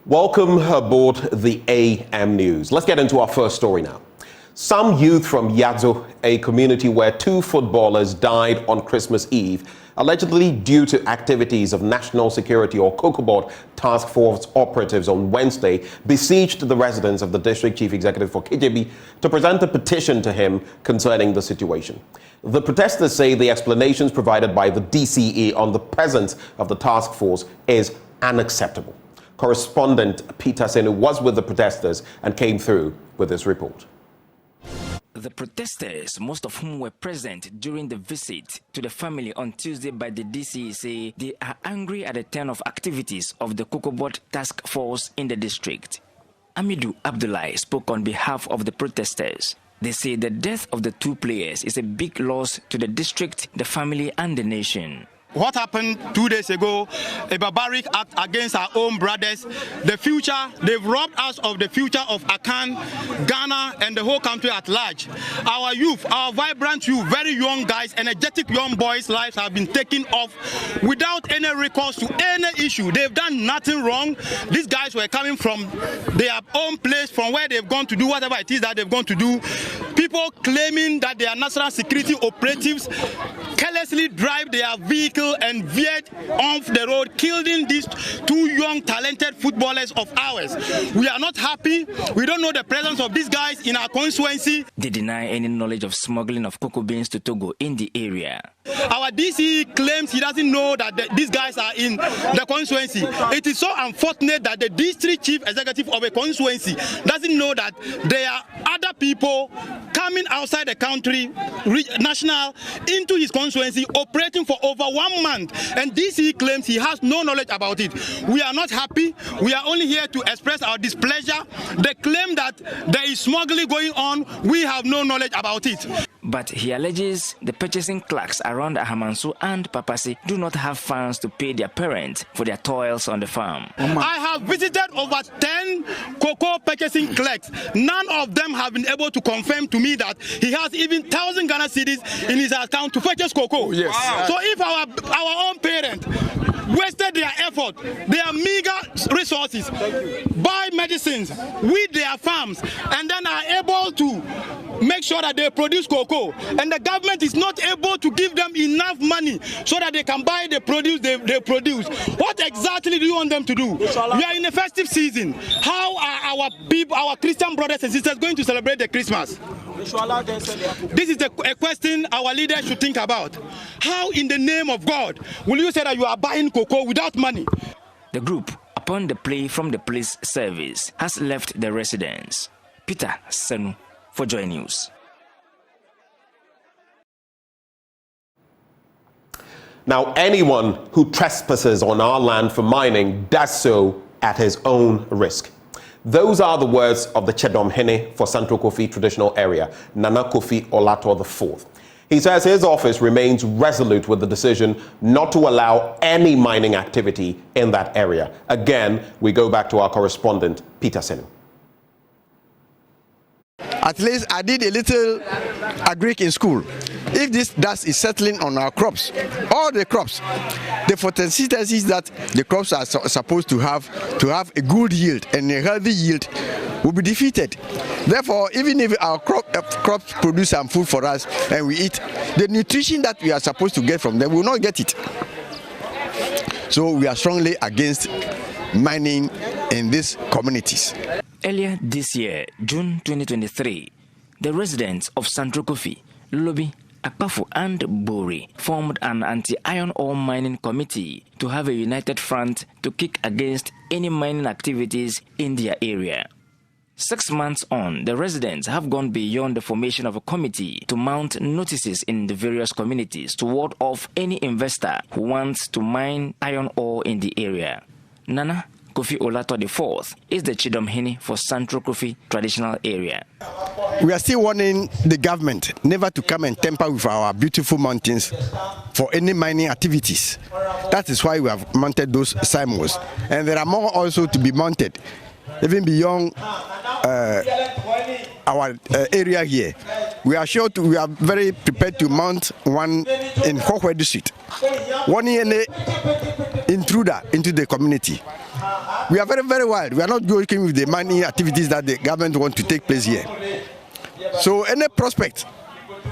Welcome aboard the AM News. Let's get into our first story now. Some youth from Yadzo, a community where 2 footballers died on Christmas Eve, allegedly due to activities of National Security or Kokobot Task Force operatives on Wednesday, besieged the residence of the District Chief Executive for Kadjebi to present a petition to him concerning the situation. The protesters say the explanations provided by the DCE on the presence of the task force is unacceptable. Correspondent Peter was with the protesters and came through with this report. The protesters, most of whom were present during the visit to the family on Tuesday by the DCE, say they are angry at the turn of activities of the Kokobot task force in the district. Amidu Abdullahi spoke on behalf of the protesters. They say the death of the 2 players is a big loss to the district, the family and the nation. What happened 2 days ago, a barbaric act against our own brothers, the future, they've robbed us of the future of Akan, Ghana, and the whole country at large. Our youth, our vibrant youth, very young guys, energetic young boys' lives have been taken off without any recourse to any issue. They've done nothing wrong. These guys were coming from their own place, from where they've gone to do whatever it is that they've gone to do. People claiming that they are national security operatives carelessly drive their vehicle and veered off the road, killing these 2 young talented footballers of ours. We are not happy. We don't know the presence of these guys in our constituency. They deny any knowledge of smuggling of cocoa beans to Togo in the area. Our DCE claims he doesn't know that these guys are in the constituency. It is so unfortunate that the district chief executive of a constituency doesn't know that there are other people coming outside the country, national, into his constituency, operating for over 1 month. And DCE claims he has no knowledge about it. We are not happy. We are only here to express our displeasure. They claim that there is smuggling going on. We have no knowledge about it. But he alleges the purchasing clerks around Ahamansu and Papasi do not have funds to pay their parents for their toils on the farm. I have visited over 10 cocoa purchasing clerks. None of them have been able to confirm to me that he has even 1,000 Ghana cedis in his account to purchase cocoa. Yes. Wow. So if our own parents wasted their effort, their meager resources, buy medicines with their farms, and then are able to make sure that they produce cocoa, and the government is not able to give them enough money so that they can buy the produce they produce. What exactly do you want them to do? We are in a festive season. How are our people, our Christian brothers and sisters, going to celebrate the Christmas? This is a question our leaders should think about. How in the name of God will you say that you are buying cocoa without money? The group, upon the plea from the police service, has left the residence. Peter Senu for JoyNews. Now, anyone who trespasses on our land for mining does so at his own risk. Those are the words of the Chedom Hene for Central Kofi traditional area, Nana Kofi Olato IV. He says his office remains resolute with the decision not to allow any mining activity in that area. Again, we go back to our correspondent, Peter Senu. At least I did a little agric in school. If this dust is settling on our crops, all the crops, the photosynthesis that the crops are supposed to have a good yield and a healthy yield will be defeated. Therefore, even if our crops produce some food for us and we eat, the nutrition that we are supposed to get from them, we will not get it. So we are strongly against mining in these communities. Earlier this year, June 2023, the residents of Central Kofi, Lobi, Akakpo and Bori formed an anti-iron ore mining committee to have a united front to kick against any mining activities in their area. 6 months on, the residents have gone beyond the formation of a committee to mount notices in the various communities to ward off any investor who wants to mine iron ore in the area. Nana Kofi Olato IV is the Chedom Hene for Central Kofi traditional area. We are still warning the government never to come and tamper with our beautiful mountains for any mining activities. That is why we have mounted those signboards. And there are more also to be mounted, even beyond our area here. We are very prepared to mount one in Kokwe district, warning any intruder into the community. We are very, very wild. We are not joking with the mining activities that the government wants to take place here. So any prospect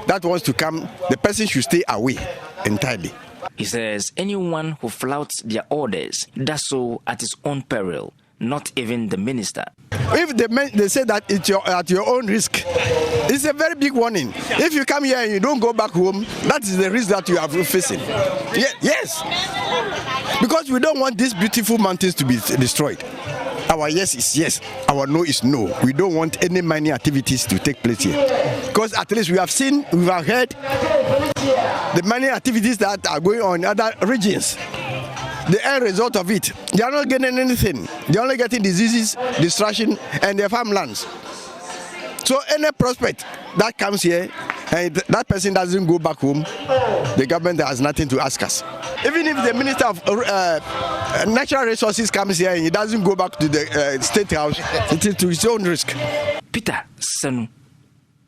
that wants to come, the person should stay away entirely. He says anyone who flouts their orders does so at his own peril, not even the minister. If they say that it's at your own risk, it's a very big warning. If you come here and you don't go back home, that is the risk that you are facing. Yes. Because we don't want these beautiful mountains to be destroyed. Our yes is yes, our no is no. We don't want any mining activities to take place here. Because at least we have heard the mining activities that are going on in other regions. The end result of it, they are not getting anything. They are only getting diseases, destruction, and their farmlands. So any prospect that comes here and that person doesn't go back home, the government has nothing to ask us. Even if the Minister of Natural Resources comes here and he doesn't go back to the State House, it is to his own risk. Peter Sanu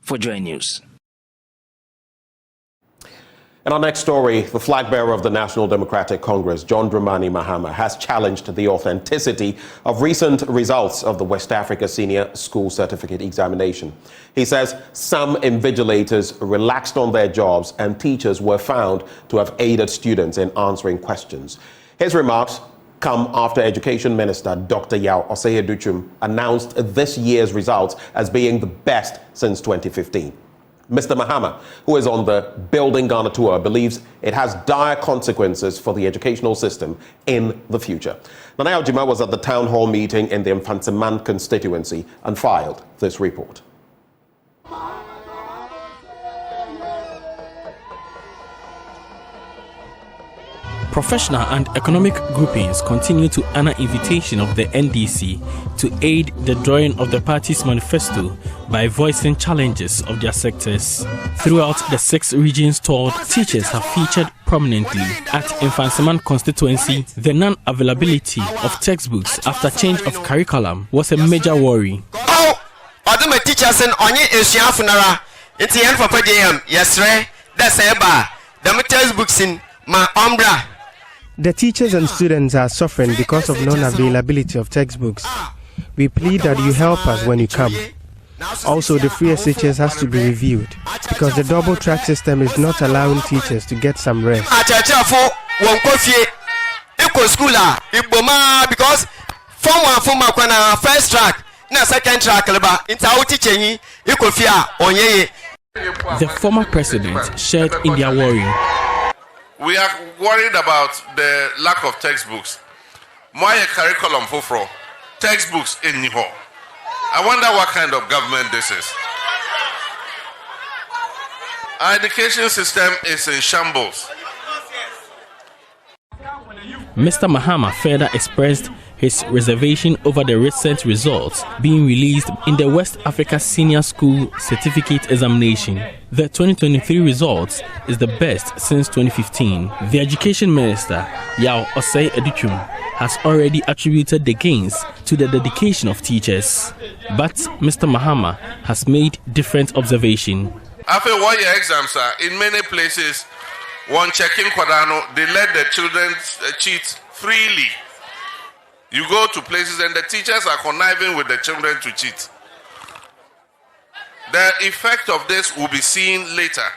for JoyNews. In our next story, the flag bearer of the National Democratic Congress, John Dramani Mahama, has challenged the authenticity of recent results of the West Africa Senior School Certificate Examination. He says some invigilators relaxed on their jobs and teachers were found to have aided students in answering questions. His remarks come after Education Minister Dr. Yao Osei-Aduchum announced this year's results as being the best since 2015. Mr. Mahama, who is on the Building Ghana tour, believes it has dire consequences for the educational system in the future. Nana Ojima was at the town hall meeting in the Mfantsiman constituency and filed this report. Professional and economic groupings continue to honor invitation of the NDC to aid the drawing of the party's manifesto by voicing challenges of their sectors. Throughout the 6 regions toured, teachers have featured prominently. At Mfantsiman constituency, the non-availability of textbooks after change of curriculum was a major worry. My teachers in onye esuan funara enti yan papa dem yesre da seba the textbooks in my umbra. The teachers and students are suffering because of non-availability of textbooks. We plead that you help us when you come. Also, the free SHS has to be reviewed because the double track system is not allowing teachers to get some rest. Because first track, second track, the former president shared in their worry. We are worried about the lack of textbooks. My curriculum for textbooks in Niho. I wonder what kind of government this is. Our education system is in shambles. Mr. Mahama further expressed his reservation over the recent results being released in the West Africa Senior School Certificate Examination. The 2023 results is the best since 2015. The Education Minister, Yao Osei-Aduchum, has already attributed the gains to the dedication of teachers. But Mr. Mahama has made different observation. After 1 year exams are in many places, one checking Kwadano, they let the children cheat freely. You go to places and the teachers are conniving with the children to cheat. The effect of this will be seen later.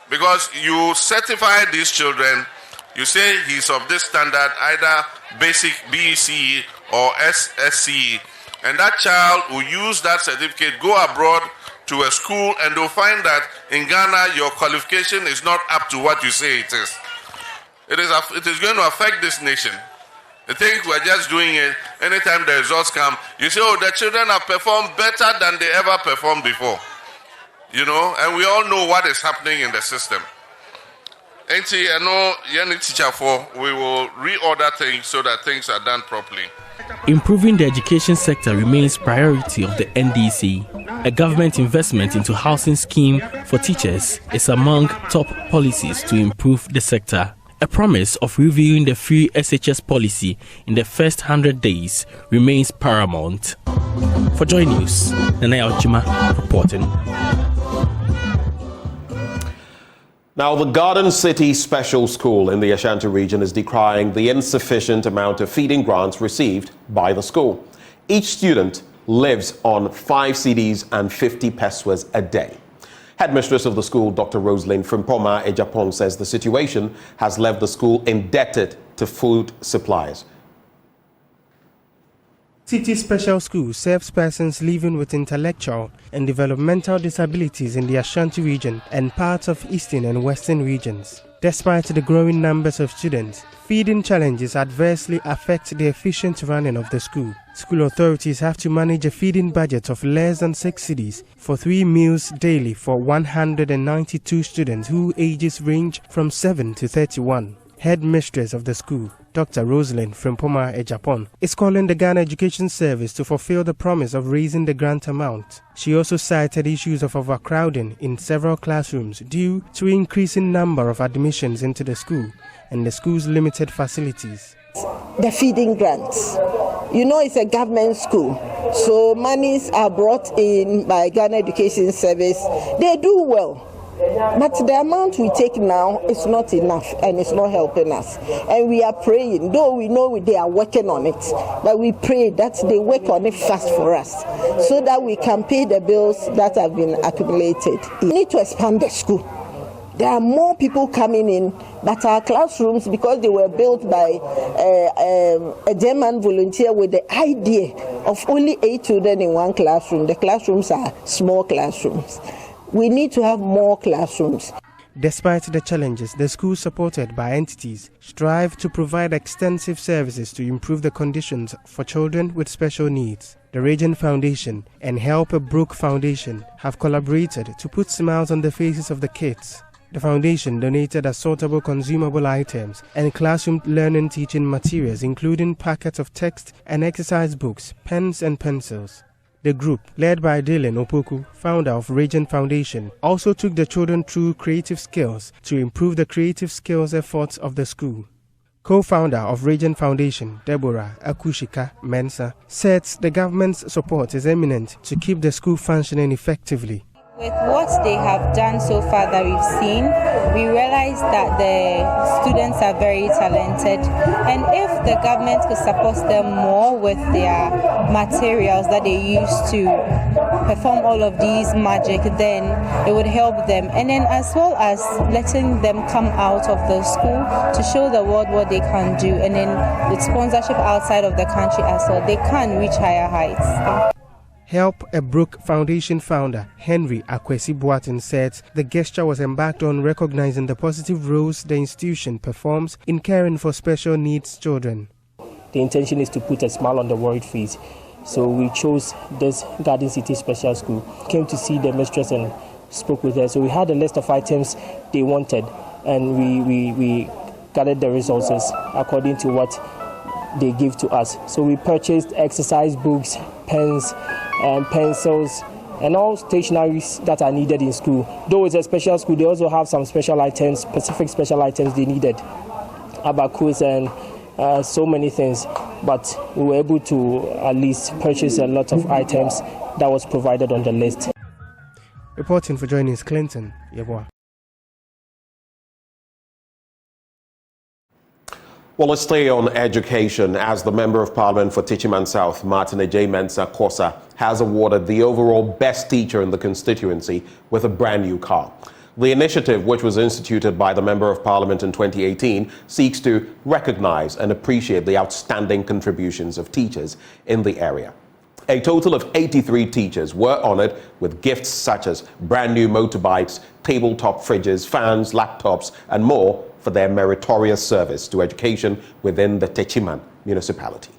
Because you certify these children, you say he's of this standard, either basic BCE or SSCE, and that child will use that certificate, go abroad to a school, and they'll find that in Ghana your qualification is not up to what you say it is. It is going to affect this nation. I think we're just doing it. Anytime the results come, you say, oh, the children have performed better than they ever performed before. You know, and we all know what is happening in the system. We will reorder things so that things are done properly. Improving the education sector remains priority of the NDC. A government investment into housing scheme for teachers is among top policies to improve the sector. A promise of reviewing the free SHS policy in the first 100 days remains paramount. For JoyNews, Nana Ojima reporting. Now, the Garden City Special School in the Ashanti region is decrying the insufficient amount of feeding grants received by the school. Each student lives on 5 cedis and 50 pesewas a day. Headmistress of the school, Dr. Rosalind Frimpong Ejapon, says the situation has left the school indebted to food suppliers. City Special School serves persons living with intellectual and developmental disabilities in the Ashanti region and parts of eastern and western regions. Despite the growing numbers of students, feeding challenges adversely affect the efficient running of the school. School authorities have to manage a feeding budget of less than 6 cedis for 3 meals daily for 192 students whose ages range from 7 to 31. Headmistress of the school, Dr. Rosalind Frimpong Ejapon, is calling the Ghana Education Service to fulfill the promise of raising the grant amount. She also cited issues of overcrowding in several classrooms due to increasing number of admissions into the school and the school's limited facilities. The feeding grants. You know, it's a government school, so monies are brought in by Ghana Education Service. They do well. But the amount we take now is not enough and it's not helping us. And we are praying, though we know they are working on it, but we pray that they work on it fast for us so that we can pay the bills that have been accumulated. We need to expand the school. There are more people coming in, but our classrooms, because they were built by a German volunteer with the idea of only 8 children in one classroom, the classrooms are small classrooms. We need to have more classrooms. Despite the challenges, the school, supported by entities, strive to provide extensive services to improve the conditions for children with special needs. The Region Foundation and Help a Brook Foundation have collaborated to put smiles on the faces of the kids. The foundation donated assortable consumable items and classroom learning teaching materials, including packets of text and exercise books, pens and pencils. The group, led by Dylan Opoku, founder of Region Foundation, also took the children through creative skills to improve the creative skills efforts of the school. Co-founder of Region Foundation, Deborah Akushika Mensah, said the government's support is eminent to keep the school functioning effectively. With what they have done so far that we've seen, we realize that the students are very talented, and if the government could support them more with their materials that they use to perform all of these magic, then it would help them. And then as well as letting them come out of the school to show the world what they can do, and then with sponsorship outside of the country as well, they can reach higher heights. Help a Brook Foundation founder Henry Akwesi Boatin said the gesture was embarked on recognizing the positive roles the institution performs in caring for special needs children. The intention is to put a smile on the worried face. So we chose this Garden City Special School. Came to see the mistress and spoke with her. So we had a list of items they wanted, and we gathered the resources according to what they give to us. So we purchased exercise books, pens, and pencils, and all stationaries that are needed in school. Though it's a special school, they also have some special items, specific special items they needed, abacus and so many things. But we were able to at least purchase a lot of items that was provided on the list. Reporting for JoyNews, Clinton Yeboah. Well, let's stay on education, as the Member of Parliament for Techiman South, Martin J. Mensah Kosa, has awarded the overall best teacher in the constituency with a brand new car. The initiative, which was instituted by the Member of Parliament in 2018, seeks to recognize and appreciate the outstanding contributions of teachers in the area. A total of 83 teachers were honored with gifts such as brand new motorbikes, tabletop fridges, fans, laptops, and more for their meritorious service to education within the Techiman municipality.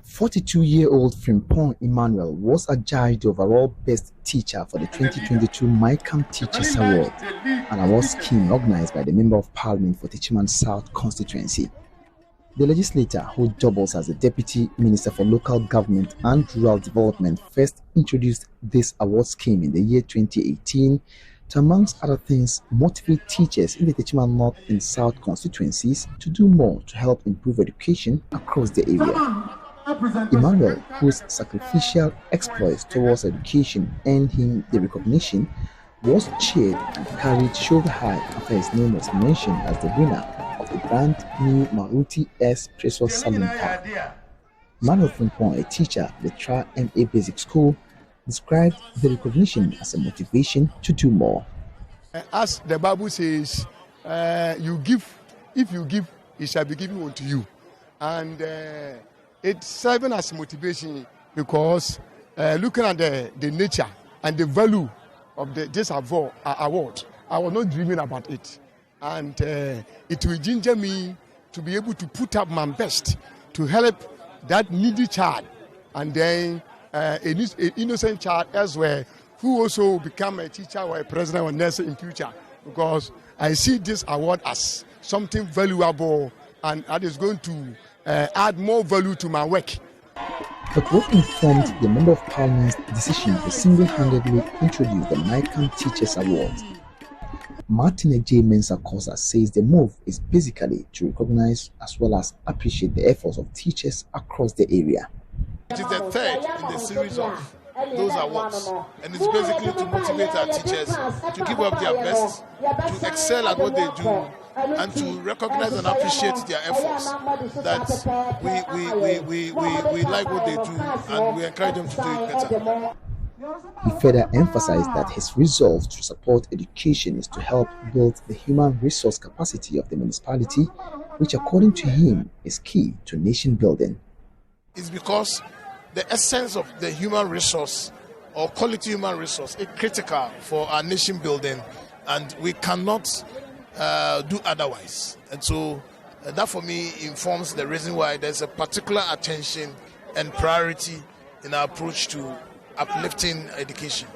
42-year-old Frimpong Emmanuel was adjudged the overall best teacher for the 2022 MyCamp Teachers Award, an award scheme organized by the Member of Parliament for Techiman South constituency. The legislator, who doubles as the Deputy Minister for Local Government and Rural Development, first introduced this award scheme in the year 2018 to, amongst other things, motivate teachers in the Techiman North and South constituencies to do more to help improve education across the area. Emmanuel, whose sacrificial exploits towards education earned him the recognition, was cheered and carried shoulder high after his name was mentioned as the winner of the brand new Maruti S Precious Salon car. Manuel Frimpong, a teacher at the Tra MA Basic School, described the recognition as a motivation to do more. As the Bible says, you give, if you give, it shall be given unto you. And it's serving as motivation because looking at the nature and the value of this award, I was not dreaming about it. And it will ginger me to be able to put up my best to help that needy child and then an innocent child elsewhere who also become a teacher or a president or nurse in future, because I see this award as something valuable and that is going to add more value to my work. But what informed the Member of Parliament's decision to single-handedly introduce the MyCamp Teachers Award? Martin J. Mensah-Kosa says the move is basically to recognize as well as appreciate the efforts of teachers across the area. It is the third in the series of those awards, and it's basically to motivate our teachers to give up their best, to excel at what they do, and to recognize and appreciate their efforts. That we like what they do, and we encourage them to do it better. He further emphasized that his resolve to support education is to help build the human resource capacity of the municipality, which according to him is key to nation building. It's because the essence of the human resource or quality human resource is critical for our nation building, and we cannot do otherwise. And so that for me informs the reason why there's a particular attention and priority in our approach to uplifting education.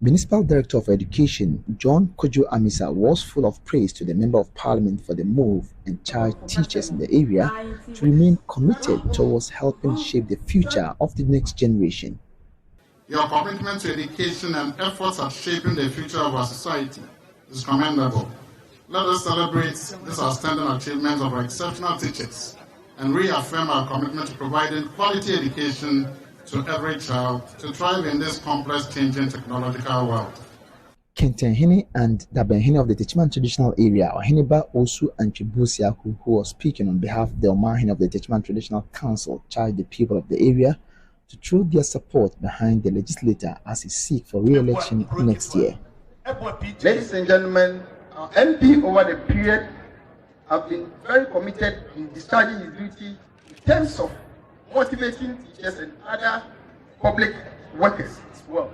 Municipal Director of Education John Kojo Amisa was full of praise to the Member of Parliament for the move and charged teachers in the area to remain committed towards helping shape the future of the next generation. Your commitment to education and efforts at shaping the future of our society is commendable. Let us celebrate this outstanding achievement of our exceptional teachers and reaffirm our commitment to providing quality education to every child to thrive in this complex, changing technological world. Kentenhene and Dabenhene of the Techiman traditional area, Oheniba Osu and Chibusiaku, who was speaking on behalf of the Omahene of the Techiman Traditional Council, charged the people of the area to throw their support behind the legislator as he seeks for re-election next year. Ladies and gentlemen, our MP over the period have been very committed in discharging his duty in terms of motivating teachers and other public workers as well.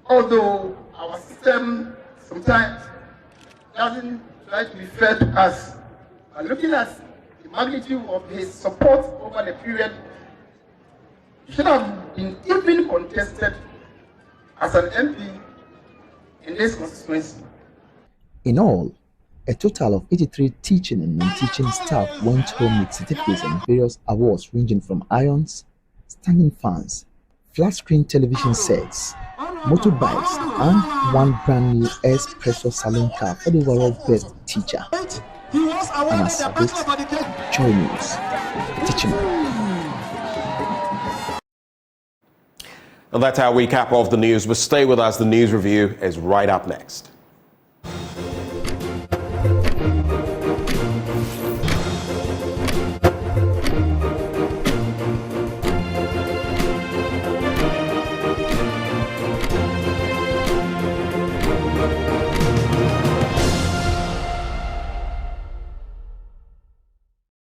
Although our system sometimes doesn't try to be fair to us, but looking at the magnitude of his support over the period, he should have been even contested as an MP in this constituency. In all, a total of 83 teaching and non-teaching staff went home with certificates and various awards ranging from irons, standing fans, flat-screen television sets, motorbikes, and one brand new S Precious Salon car for the overall best teacher. And as a bit, JoyNews, teaching. And that's our recap of the news. But stay with us, the news review is right up next.